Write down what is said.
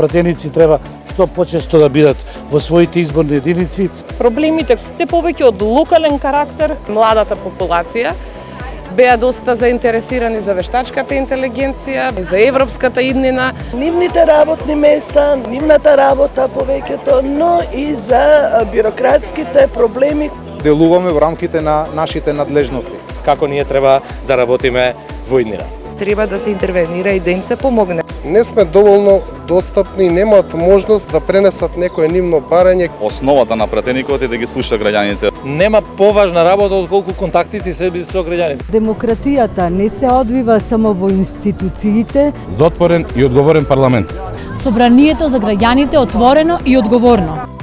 пратеници треба што почесто да бидат во своите изборни единици. Проблемите се повеќе од локален карактер. Младата популација беа доста заинтересирани за вештачката интелигенција, за европската иднина. Нивните работни места, нивната работа повеќето, но и за бирократските проблеми. Делуваме во рамките на нашите надлежности. Како ние треба да работиме во иднина. Треба да се интервенира и да им се помогне. Не сме доволно достапни и немаат можност да пренесат некое нивно барање. Основата на пратеникот е да ги слуша граѓаните. Нема поважна работа отколку контактите со граѓаните. Демократијата не се одвива само во институциите. Затворен и одговорен парламент. Собранието за граѓаните отворено и одговорно.